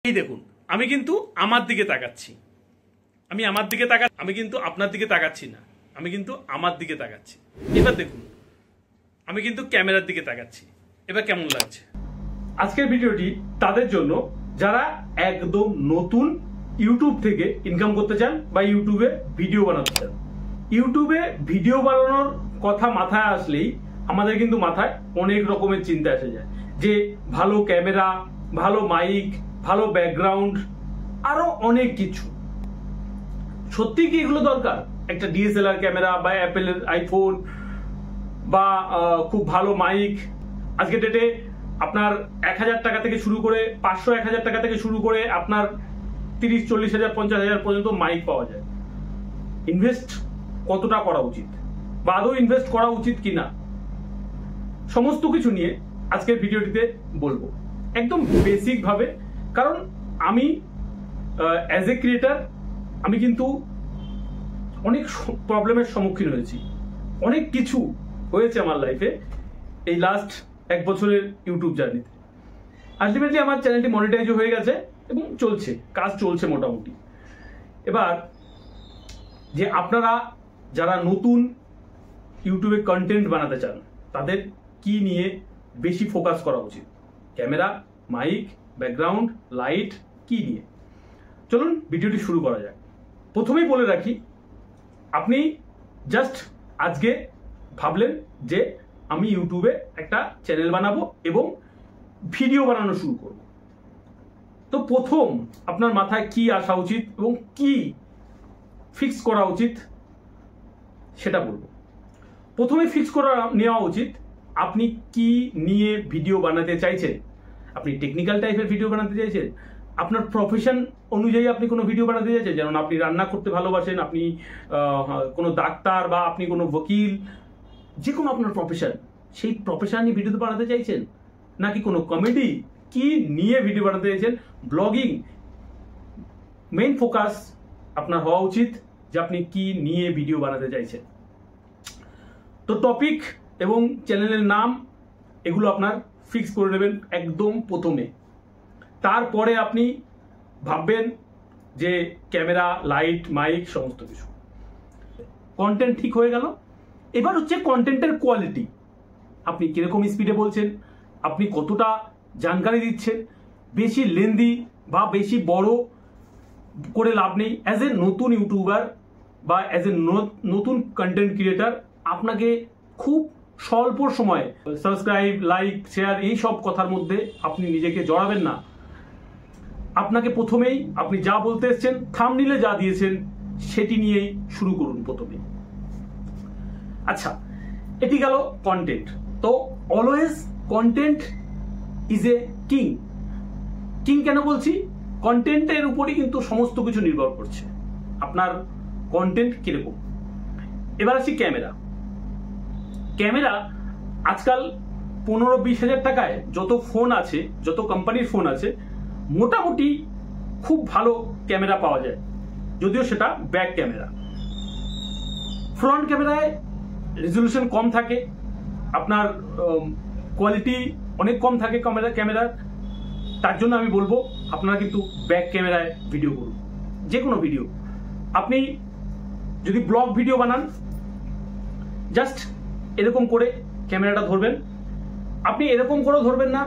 এই দেখুন আমি কিন্তু আমার দিকে তাকাচ্ছি, আমি কিন্তু আপনার দিকে তাকাচ্ছি না, আমি কিন্তু আমার দিকে তাকাচ্ছি। এবার দেখুন আমি কিন্তু ক্যামেরার দিকে তাকাচ্ছি। এবার কেমন লাগছে? আজকের ভিডিওটি তাদের জন্য যারা একদম নতুন ইউটিউব থেকে ইনকাম করতে চান বা ইউটিউবে ভিডিও বানাতে চান। ইউটিউবে ভিডিও বানানোর কথা মাথায় আসলেই আমাদের কিন্তু মাথায় অনেক রকমের চিন্তা এসে যায়, যে ভালো ক্যামেরা, ভালো মাইক, ভালো ব্যাকগ্রাউন্ড, আরো অনেক কিছু। সত্যি কি এগুলো দরকার? একটা ডিএসএলআর ক্যামেরা বা অ্যাপেলের আইফোন বা খুব ভালো মাইক। আজকে ডেটে আপনার 1000 টাকা থেকে শুরু করে 500-1000 টাকা থেকে শুরু করে আপনার 30-40,000 50,000 পর্যন্ত মাইক পাওয়া যায়। ইনভেস্ট কতটা করা উচিত বা আদৌ ইনভেস্ট করা উচিত কিনা, সমস্ত কিছু নিয়ে আজকের ভিডিওটিতে বলবো একদম বেসিক ভাবে। কারণ আমি অ্যাজ এ ক্রিয়েটার আমি কিন্তু অনেক প্রবলেমের সম্মুখীন হয়েছি, অনেক কিছু হয়েছে আমার লাইফে এই লাস্ট 1 বছরের ইউটিউব জার্নিতে। আলটিমেটলি আমার চ্যানেলটি মনিটাইজ হয়ে গেছে এবং চলছে, কাজ চলছে মোটামুটি। এবার যে আপনারা যারা নতুন ইউটিউবে কন্টেন্ট বানাতে চান তাদের কি নিয়ে বেশি ফোকাস করা উচিত? ক্যামেরা, মাইক, ব্যাকগ্রাউন্ড, লাইট, কি নিয়ে? চলুন ভিডিওটি শুরু করা যাক। প্রথমেই বলে রাখি, আপনি জাস্ট আজকে ভাবলেন যে আমি ইউটিউবে একটা চ্যানেল বানাবো এবং ভিডিও বানানো শুরু করব। তো প্রথম আপনার মাথায় কি আসা উচিত এবং কি ফিক্স করা উচিত সেটা বলবো। প্রথমে ফিক্স করা নেওয়া উচিত আপনি কি নিয়ে ভিডিও বানাতে চাইছেন। আপনি টেকনিক্যাল টাইপের ভিডিও বানাতে চাইছেন, আপনার প্রফেশন অনুযায়ী আপনি কোনো ভিডিও বানাতে চাইছেন, যেমন আপনি রান্না করতে ভালোবাসেন, আপনি কোনো ডাক্তার বা আপনি কোনো ওকিল, যে কোনো আপনার প্রফেশন, সেই প্রফেশন নিয়ে ভিডিও বানাতে চাইছেন, নাকি কোনো কমেডি, কি নিয়ে ভিডিও বানাতে চাইছেন, ব্লগিং। মেইন ফোকাস আপনার হওয়া উচিত যে আপনি কি নিয়ে ভিডিও বানাতে চাইছেন। তো টপিক এবং চ্যানেলের নাম এগুলো আপনার ফিক্স করে নেবেন একদম প্রথমে। তারপরে আপনি ভাববেন যে ক্যামেরা, লাইট, মাইক, সমস্ত কিছু। কন্টেন্ট ঠিক হয়ে গেল। এবার হচ্ছে কন্টেন্টের কোয়ালিটি। আপনি কিরকম স্পিডে বলছেন, আপনি কতটা জানকারি দিচ্ছেন। বেশি লেন্দি বা বেশি বড় করে লাভ নেই। অ্যাজ এ নতুন ইউটিউবার বা অ্যাজ এ নতুন কন্টেন্ট ক্রিয়েটার আপনাকে খুব স্বল্প সময়ে সাবস্ক্রাইব, লাইক, শেয়ার এই সব কথার মধ্যে আপনি নিজেকে জড়াবেন না। আপনাকে প্রথমেই আপনি যা বলতে এসেছেন, থাম্বনেইলে যা দিয়েছেন সেটি নিয়েই শুরু করুন প্রথমে। আচ্ছা, এটি গেল কন্টেন্ট। তো always content is a king. King কেন বলছি? কন্টেন্টের উপরই কিন্তু সমস্ত কিছু নির্ভর করছে, আপনার কন্টেন্ট কিরকম। এবার আসি ক্যামেরা। ক্যামেরা আজকাল 15-20 হাজার টাকায় যত ফোন আছে, যত কোম্পানির ফোন আছে, মোটামুটি খুব ভালো ক্যামেরা পাওয়া যায়, যদিও সেটা ব্যাক ক্যামেরা। ফ্রন্ট ক্যামেরায় রেজলিউশন কম থাকে, আপনার কোয়ালিটি অনেক কম থাকে ক্যামেরার। তার জন্য আমি বলবো আপনারা কিন্তু ব্যাক ক্যামেরায় ভিডিও করুন, যে কোনো ভিডিও। আপনি যদি ব্লগ ভিডিও বানান, জাস্ট এরকম করে ক্যামেরাটা ধরবেন। আপনি এরকম করে ধরবেন না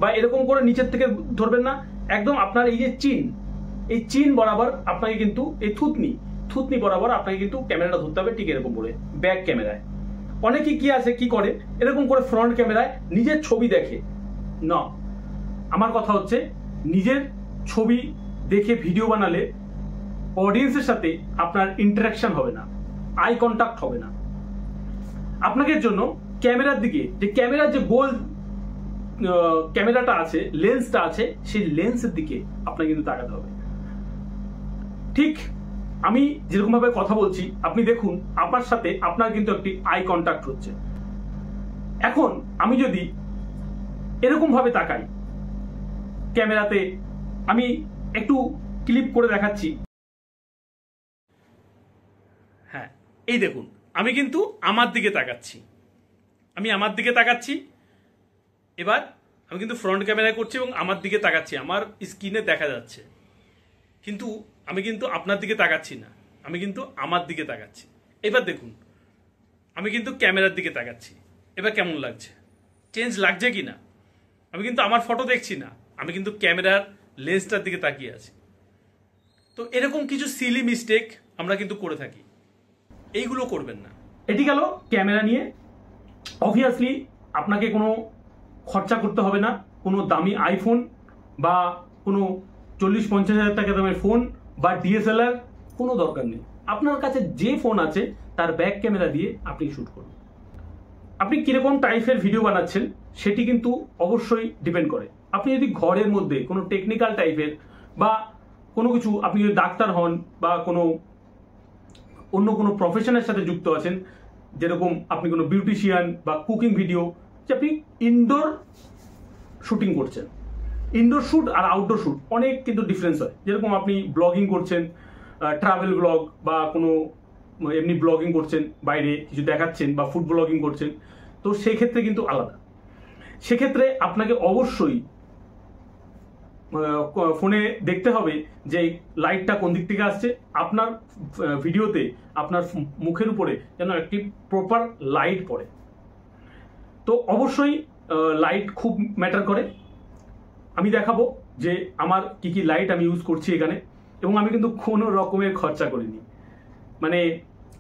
বা এরকম করে নিচের থেকে ধরবেন না, একদম আপনার এই যে চিন, এই চিন বরাবর আপনাকে কিন্তু, এই থুতনি বরাবর আপনাকে কিন্তু ক্যামেরাটা ধরতে হবে, ঠিক এরকম করে ব্যাক ক্যামেরায়। অনেকে কি আছে, কি করে এরকম করে ফ্রন্ট ক্যামেরায় নিজের ছবি দেখে না। আমার কথা হচ্ছে, নিজের ছবি দেখে ভিডিও বানালে অডিয়েন্সের সাথে আপনার ইন্টারাকশন হবে না, আই কন্টাক্ট হবে না। আপনাকে জন্য ক্যামেরার দিকে, যে ক্যামেরার যে গোল ক্যামেরাটা আছে, লেন্সটা আছে, সেই লেন্সের দিকে আপনাকে কিন্তু তাকাতে হবে। ঠিক আমি যেরকম ভাবে কথা বলছি, আপনি দেখুন আপনার সাথে আপনার কিন্তু একটি আই কন্টাক্ট হচ্ছে। এখন আমি যদি এরকম ভাবে তাকাই ক্যামেরাতে, আমি একটু ক্লিপ করে দেখাচ্ছি। হ্যাঁ, এই দেখুন আমি কিন্তু আমার দিকে তাকাচ্ছি, এবার আমি কিন্তু ফ্রন্ট ক্যামেরায় করছি এবং আমার দিকে তাকাচ্ছি, আমার স্ক্রিনে দেখা যাচ্ছে, কিন্তু আমি কিন্তু আপনার দিকে তাকাচ্ছি না, আমি কিন্তু আমার দিকে তাকাচ্ছি। এবার দেখুন, আমি কিন্তু ক্যামেরার দিকে তাকাচ্ছি। এবার কেমন লাগছে? চেঞ্জ লাগছে কি না? আমি কিন্তু আমার ফটো দেখছি না, আমি কিন্তু ক্যামেরার লেন্সটার দিকে তাকিয়ে আছি। তো এরকম কিছু সিলি মিস্টেক আমরা কিন্তু করে থাকি, এইগুলো করবেন না। এটি গেল ক্যামেরা নিয়ে। অবভিয়াসলি আপনাকে কোনো খরচা করতে হবে না, কোনো দামি আইফোন বা কোনো 40-50 হাজার টাকা দামের ফোন বা ডিএসএলআর কোনো দরকার নেই। আপনার কাছে যে ফোন আছে তার ব্যাক ক্যামেরা দিয়ে আপনি শুট করুন। আপনি কিরকম টাইপের ভিডিও বানাচ্ছেন সেটি কিন্তু অবশ্যই ডিপেন্ড করে। আপনি যদি ঘরের মধ্যে কোনো টেকনিক্যাল টাইপের বা কোনো কিছু, আপনি যদি ডাক্তার হন বা কোনো অন্য কোনো প্রফেশনের সাথে যুক্ত আছেন, যেরকম আপনি কোনো বিউটিশিয়ান বা কুকিং ভিডিও, যে আপনি ইনডোর শুটিং করছেন, ইনডোর শ্যুট আর আউটডোর শ্যুট অনেক কিন্তু ডিফারেন্স হয়। যেরকম আপনি ব্লগিং করছেন, ট্রাভেল ব্লগ বা কোনো এমনি ব্লগিং করছেন, বাইরে কিছু দেখাচ্ছেন বা ফুড ব্লগিং করছেন, তো সেক্ষেত্রে কিন্তু আলাদা। সেক্ষেত্রে আপনাকে অবশ্যই ফোনে দেখতে হবে যে লাইটটা কোন দিক থেকে আসছে, আপনার ভিডিওতে আপনার মুখের উপরে যেন একটি প্রপার লাইট পড়ে। তো অবশ্যই লাইট খুব ম্যাটার করে। আমি দেখাবো যে আমার কি কি লাইট আমি ইউজ করছি এখানে, এবং আমি কিন্তু কোনো রকমের খরচা করিনি, মানে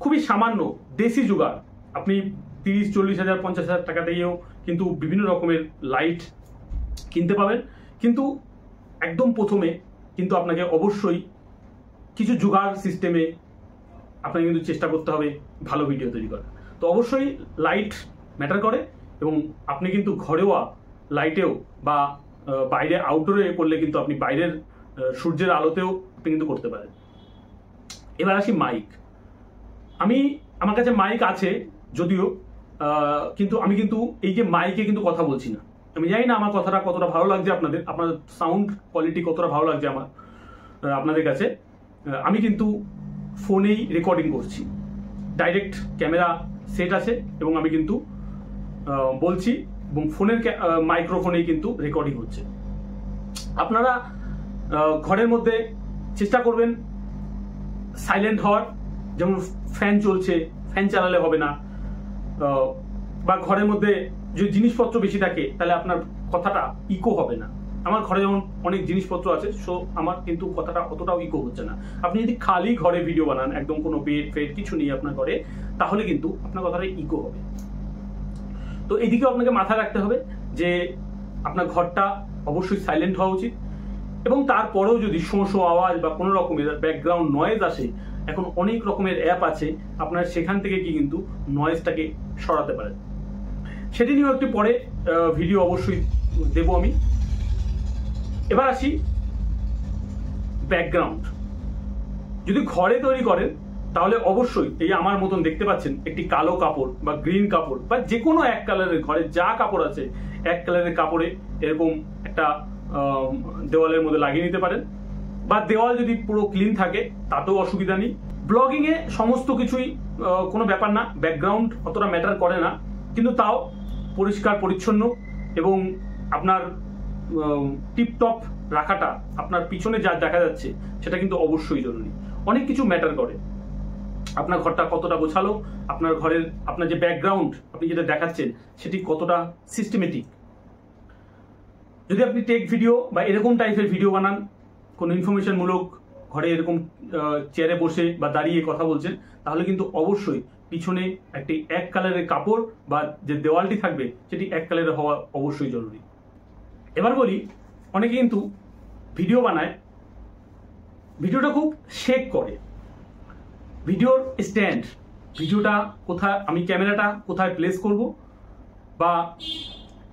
খুবই সামান্য দেশি জোগাড়। আপনি 30-40 হাজার 50 হাজার টাকা দিয়েও কিন্তু বিভিন্ন রকমের লাইট কিনতে পাবেন, কিন্তু একদম প্রথমে কিন্তু আপনাকে অবশ্যই কিছু জোগাড় সিস্টেমে আপনাকে কিন্তু চেষ্টা করতে হবে ভালো ভিডিও তৈরি করার। তো অবশ্যই লাইট ম্যাটার করে, এবং আপনি কিন্তু ঘরেওয়া লাইটেও বা বাইরে আউটডোরে করলে কিন্তু আপনি বাইরের সূর্যের আলোতেও আপনি কিন্তু করতে পারেন। এবার আসি মাইক। আমার কাছে মাইক আছে যদিও, কিন্তু আমি কিন্তু এই যে মাইকে কিন্তু কথা বলছি না। আমি জানি না আমার কথাটা কতটা ভালো লাগছে আপনাদের সাউন্ড কোয়ালিটি কতটা ভালো লাগছে আপনাদের কাছে। আমি কিন্তু ফোনেই রেকর্ডিং করছি, ডাইরেক্ট ক্যামেরা সেট আছে এবং আমি কিন্তু বলছি, এবং ফোনের মাইক্রোফোনেই কিন্তু রেকর্ডিং হচ্ছে। আপনারা ঘরের মধ্যে চেষ্টা করবেন সাইলেন্ট হওয়ার, যেমন ফ্যান চলছে, ফ্যান চালালে হবে না, বা ঘরের মধ্যে যদি জিনিসপত্র বেশি থাকে তাহলে আপনার কথাটা ইকো হবে না। আমার ঘরে যেমন অনেক জিনিসপত্র আছে, সো আমার কিন্তু কথাটা অতটাও ইকো হচ্ছে না। আপনি যদি খালি ঘরে ভিডিও বানান, একদম কোনো বেড ফেড কিছু নেই আপনার ঘরে, তাহলে কিন্তু আপনার কথাটা ইকো হবে। তো এদিকেও আপনাকে মাথায় রাখতে হবে যে আপনার ঘরটা অবশ্যই সাইলেন্ট হওয়া উচিত, এবং তারপরেও যদি শো শো আওয়াজ বা কোনো রকমের ব্যাকগ্রাউন্ড নয়েজ আসে, এখন অনেক রকমের অ্যাপ আছে, আপনার সেখান থেকে কি কিন্তু নয়েজটাকে সরাতে পারেন। সেটি নিয়েও একটু পরে ভিডিও অবশ্যই দেব আমি। এবার আসি ব্যাকগ্রাউন্ড। যদি ঘরে তৈরি করেন তাহলে অবশ্যই এই আমার মতন দেখতে পাচ্ছেন একটি কালো কাপড় বা গ্রিন কাপড় বা যে কোনো এক কালারের, ঘরে যা কাপড় আছে এক কালারের কাপড়ে এরকম একটা দেওয়ালের মধ্যে লাগিয়ে নিতে পারেন, বা দেওয়াল যদি পুরো ক্লিন থাকে তাতেও অসুবিধা নেই। ব্লগিং এ সমস্ত কিছুই কোনো ব্যাপার না, ব্যাকগ্রাউন্ড অতটা ম্যাটার করে না, কিন্তু তাও পরিষ্কার পরিচ্ছন্ন এবং আপনার টিপটপ রাখাটা, আপনার পিছনে যা দেখা যাচ্ছে সেটা কিন্তু অবশ্যই জরুরি। অনেক কিছু ম্যাটার করে, আপনার ঘরটা কতটা গোছালো, আপনার ঘরের আপনার যে ব্যাকগ্রাউন্ড আপনি যেটা দেখাচ্ছেন সেটি কতটা সিস্টেমেটিক। যদি আপনি টেক ভিডিও বা এরকম টাইপের ভিডিও বানান, কোনো ইনফরমেশনমূলক, ঘরে এরকম চেয়ারে বসে বা দাঁড়িয়ে কথা বলছেন, তাহলে কিন্তু অবশ্যই পিছনে একটি এক কালারের কাপড় বা যে দেওয়ালটি থাকবে সেটি এক কালারের হওয়া অবশ্যই জরুরি। এবার বলি, অনেকে কিন্তু ভিডিও বানায়, ভিডিওটা খুব শেক করে। ভিডিওর স্ট্যান্ড, ভিডিওটা কোথায়, আমি ক্যামেরাটা কোথায় প্লেস করব, বা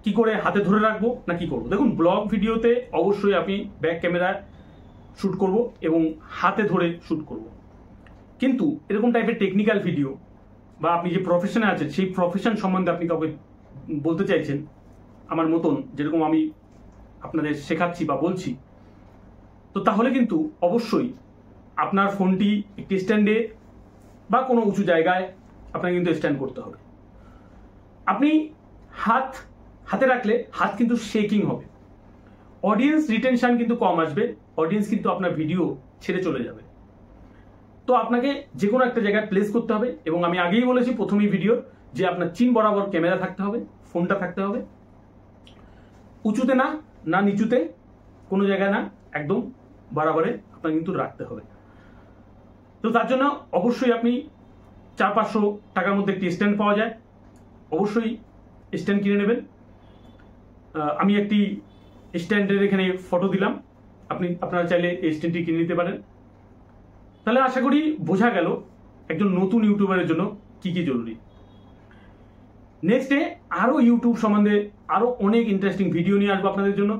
কি করে হাতে ধরে রাখবো না কি করবো। দেখুন, ব্লগ ভিডিওতে অবশ্যই আপনি ব্যাক ক্যামেরায় শ্যুট করব এবং হাতে ধরে শ্যুট করব, কিন্তু এরকম টাইপের টেকনিক্যাল ভিডিও বা আপনি যে প্রফেশনে আছেন সেই প্রফেশন সম্বন্ধে আপনি কাউকে বলতে চাইছেন, আমার মতন যেরকম আমি আপনাদের শেখাচ্ছি বা বলছি, তো তাহলে কিন্তু অবশ্যই আপনার ফোনটি একটি স্ট্যান্ডে বা কোনো উঁচু জায়গায় আপনাকে কিন্তু স্ট্যান্ড করতে হবে। আপনি হাত হাতে রাখলে হাত কিন্তু শেকিং হবে, অডিয়েন্স রিটেনশন কিন্তু কম আসবে, অডিয়েন্স কিন্তু আপনার ভিডিও ছেড়ে চলে যাবে। তো আপনাকে যে কোনো একটা জায়গায় প্লেস করতে হবে, এবং আমি আগেই বলেছি প্রথমেই ভিডিও যে আপনার চিন বরাবর ক্যামেরা থাকতে হবে, ফোনটা থাকতে হবে, উঁচুতে না, না নিচুতে, কোনো জায়গায় না, একদম বরাবরে আপনার কিন্তু রাখতে হবে। তো তার জন্য অবশ্যই আপনি 400-500 টাকার মধ্যে একটি স্ট্যান্ড পাওয়া যায়, অবশ্যই স্ট্যান্ড কিনে নেবেন। আমি একটি স্ট্যান্ডের এখানে ফটো দিলাম, আপনারা চাইলে এই স্ট্যান্ডটি কিনে নিতে পারেন। তাহলে আশা করি বোঝা গেল একজন নতুন ইউটিউবারের জন্য কি কি জরুরি। নেক্সট ডে আরো ইউটিউব সম্বন্ধে আরো অনেক ইন্টারেস্টিং ভিডিও নিয়ে আসবো আপনাদের জন্য।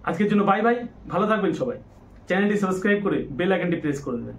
আজকের জন্য বাই বাই, ভালো থাকবেন সবাই। চ্যানেলটি সাবস্ক্রাইব করে বেল আইকনটি প্রেস করে দেবেন।